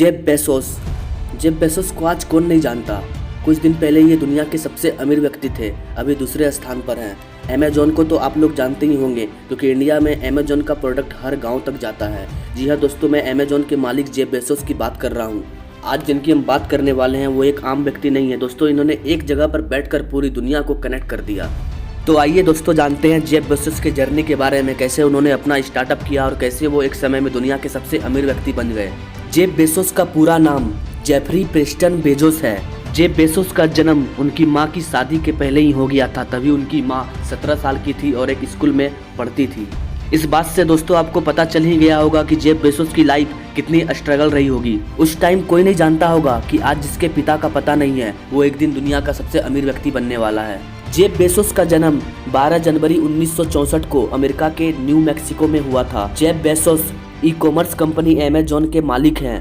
Jeff Bezos. Jeff Bezos को आज कौन नहीं जानता। कुछ दिन पहले ये दुनिया के सबसे अमीर व्यक्ति थे, अभी दूसरे स्थान पर हैं। अमेजॉन को तो आप लोग जानते ही होंगे क्योंकि इंडिया में अमेजॉन का प्रोडक्ट हर गांव तक जाता है। जी हाँ दोस्तों, मैं अमेजॉन के मालिक जेफ बेसोस की बात कर रहा हूँ। आज जिनकी हम बात करने वाले हैं वो एक आम व्यक्ति नहीं है दोस्तों, इन्होंने एक जगह पर बैठकर पूरी दुनिया को कनेक्ट कर दिया। तो आइए दोस्तों जानते हैं जेफ बेसोस के जर्नी के बारे में, कैसे उन्होंने अपना स्टार्टअप किया और कैसे वो एक समय में दुनिया के सबसे अमीर व्यक्ति बन गए। जेफ बेसोस का पूरा नाम जेफरी प्रेस्टन बेजोस है। जेफ बेसोस का जन्म उनकी मां की शादी के पहले ही हो गया था, तभी उनकी मां 17 साल की थी और एक स्कूल में पढ़ती थी। इस बात से दोस्तों आपको पता चल ही गया होगा कि जेफ बेसोस की लाइफ कितनी स्ट्रगल रही होगी। उस टाइम कोई नहीं जानता होगा कि आज जिसके पिता का पता नहीं है वो एक दिन दुनिया का सबसे अमीर व्यक्ति बनने वाला है। जेफ बेसोस का जन्म 12 जनवरी 1964 को अमेरिका के न्यू मैक्सिको में हुआ था। Jeff Bezos e commerce company Amazon के मालिक हैं।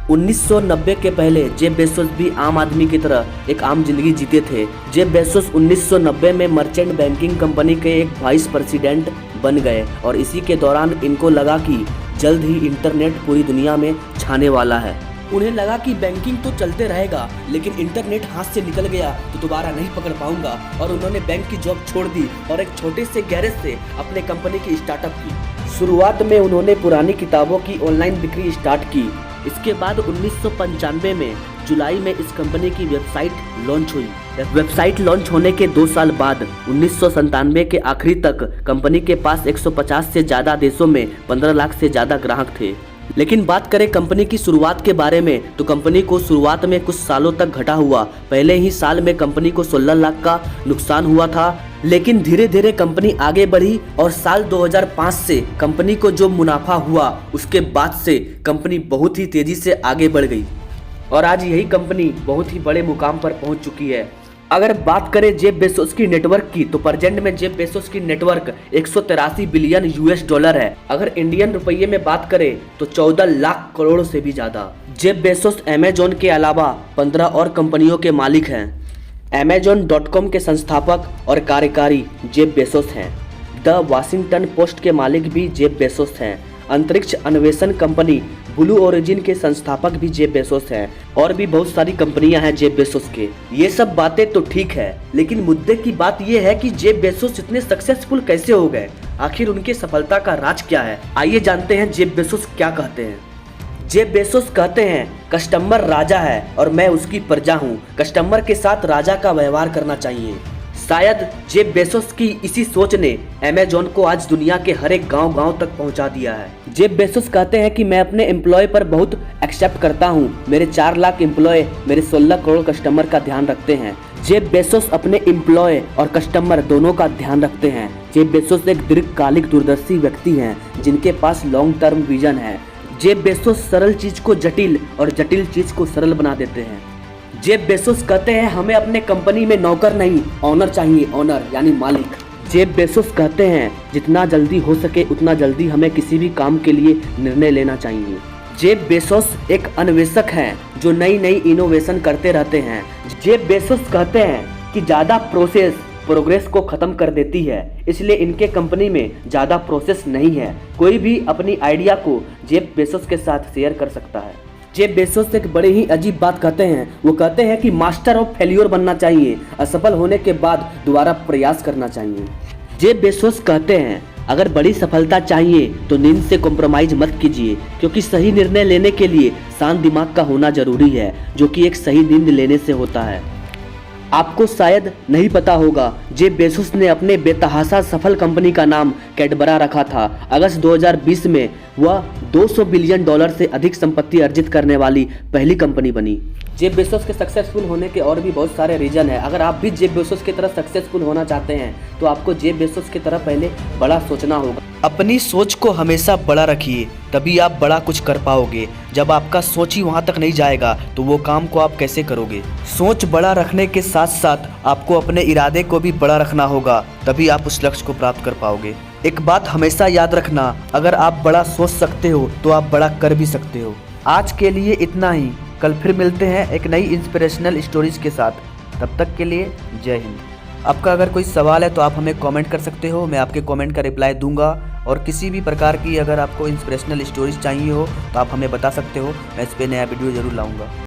1990 के पहले जेफ बेसोस भी आम आदमी की तरह एक आम जिंदगी जीते थे। जेफ बेसोस 1990 में मर्चेंट बैंकिंग कंपनी के एक वाइस प्रेसिडेंट बन गए और इसी के दौरान इनको लगा कि जल्द ही इंटरनेट पूरी दुनिया में छाने वाला है। उन्हें लगा कि बैंकिंग तो चलते रहेगा लेकिन इंटरनेट हाथ से निकल गया तो दोबारा नहीं पकड़ पाऊंगा, और उन्होंने बैंक की जॉब छोड़ दी और एक छोटे से गैरेज से अपने कंपनी की स्टार्टअप की। शुरुआत में उन्होंने पुरानी किताबों की ऑनलाइन बिक्री स्टार्ट की। इसके बाद 1995 में जुलाई में इस कंपनी की वेबसाइट लॉन्च हुई। वेबसाइट लॉन्च होने के 2 साल बाद 1997 के आखिरी तक कंपनी के पास 150 से ज़्यादा देशों में 15 लाख से ज़्यादा ग्राहक थे। लेकिन बात करें कंपनी की शुरुआत के बारे में तो कंपनी को शुरुआत में कुछ सालों तक घटा हुआ। पहले ही साल में कंपनी को 16 लाख का नुकसान हुआ था, लेकिन धीरे धीरे कंपनी आगे बढ़ी और साल 2005 से कंपनी को जो मुनाफा हुआ उसके बाद से कंपनी बहुत ही तेजी से आगे बढ़ गई और आज यही कंपनी बहुत ही बड़े मुकाम पर पहुंच चुकी है। अगर बात करें जेफ बेसोस की नेटवर्क की तो प्रेजेंट में जेफ बेसोस की नेटवर्क 183 बिलियन US डॉलर है। अगर इंडियन रुपये में बात करें तो 14 लाख करोड़ से भी ज्यादा। जेफ बेसोस अमेजॉन के अलावा 15 और कंपनियों के मालिक हैं। Amazon.com के संस्थापक और कार्यकारी जेफ बेसोस हैं। द वाशिंगटन पोस्ट के मालिक भी जेफ बेसोस हैं। अंतरिक्ष अन्वेषण कंपनी ब्लू ओरिजिन के संस्थापक भी जेफ बेसोस हैं और भी बहुत सारी कंपनियां हैं जेफ बेसोस के। ये सब बातें तो ठीक है, लेकिन मुद्दे की बात ये है कि जेफ बेसोस इतने सक्सेसफुल कैसे हो गए, आखिर उनके सफलता का राज क्या है। आइए जानते हैं जेफ बेसोस क्या कहते हैं। जेफ बेसोस कहते हैं कस्टमर राजा है और मैं उसकी प्रजा हूँ। कस्टमर के साथ राजा का व्यवहार करना चाहिए। शायद जेफ बेसोस की इसी सोच ने अमेजॉन को आज दुनिया के हर एक गांव तक पहुंचा दिया है। जेफ बेसोस कहते हैं कि मैं अपने एम्प्लॉय पर बहुत एक्सेप्ट करता हूं। मेरे 4 लाख एम्प्लॉय मेरे 16 करोड़ कस्टमर का ध्यान रखते हैं। जेफ बेसोस अपने एम्प्लॉय और कस्टमर दोनों का ध्यान रखते हैं। जेफ बेसोस एक दीर्घकालिक दूरदर्शी व्यक्ति हैं जिनके पास लॉन्ग टर्म विजन है। जेफ बेसोस सरल चीज को जटिल और जटिल चीज को सरल बना देते हैं। जेफ बेसोस कहते हैं हमें अपने कंपनी में नौकर नहीं ऑनर चाहिए, ऑनर यानी मालिक। जेफ बेसोस कहते हैं जितना जल्दी हो सके उतना जल्दी हमें किसी भी काम के लिए निर्णय लेना चाहिए। जेफ बेसोस एक अन्वेषक हैं जो नई नई इनोवेशन करते रहते हैं। जेफ बेसोस कहते हैं कि ज़्यादा प्रोग्रेस को ख़त्म कर देती है, इसलिए इनके कंपनी में ज़्यादा प्रोसेस नहीं है। कोई भी अपनी आइडिया को जेफ बेसोस के साथ शेयर कर सकता है। जेफ बेसोस एक बड़े ही अजीब बात कहते हैं। वो कहते हैं कि मास्टर ऑफ फेल्योर बनना चाहिए, असफल होने के बाद दोबारा प्रयास करना चाहिए। जेफ बेसोस कहते हैं अगर बड़ी सफलता चाहिए तो नींद से कॉम्प्रोमाइज मत कीजिए, क्योंकि सही निर्णय लेने के लिए शांत दिमाग का होना जरूरी है, जो कि एक सही नींद लेने से होता है। आपको शायद नहीं पता होगा, जेफ बेसोस ने अपने बेतहाशा सफल कंपनी का नाम कैडबरा रखा था। अगस्त 2020 में वह 200 बिलियन डॉलर से अधिक संपत्ति अर्जित करने वाली पहली कंपनी बनी। जेफ बेसोस के सक्सेसफुल होने के और भी बहुत सारे रीजन है। अगर आप भी जेफ बेसोस की तरह सक्सेसफुल होना चाहते हैं तो आपको जेफ बेसोस की तरह पहले बड़ा सोचना होगा। अपनी सोच को हमेशा बड़ा रखिए, तभी आप बड़ा कुछ कर पाओगे। जब आपका सोच ही वहाँ तक नहीं जाएगा तो वो काम को आप कैसे करोगे। सोच बड़ा रखने के साथ साथ आपको अपने इरादे को भी बड़ा रखना होगा, तभी आप उस लक्ष्य को प्राप्त कर पाओगे। एक बात हमेशा याद रखना, अगर आप बड़ा सोच सकते हो तो आप बड़ा कर भी सकते हो। आज के लिए इतना ही, कल फिर मिलते हैं एक नई इंस्पिरेशनल स्टोरीज के साथ। तब तक के लिए जय हिंद। आपका अगर कोई सवाल है तो आप हमें कमेंट कर सकते हो, मैं आपके कमेंट का रिप्लाई दूंगा। और किसी भी प्रकार की अगर आपको इंस्पिरेशनल स्टोरीज चाहिए हो तो आप हमें बता सकते हो, मैं इस पर नया वीडियो ज़रूर लाऊंगा।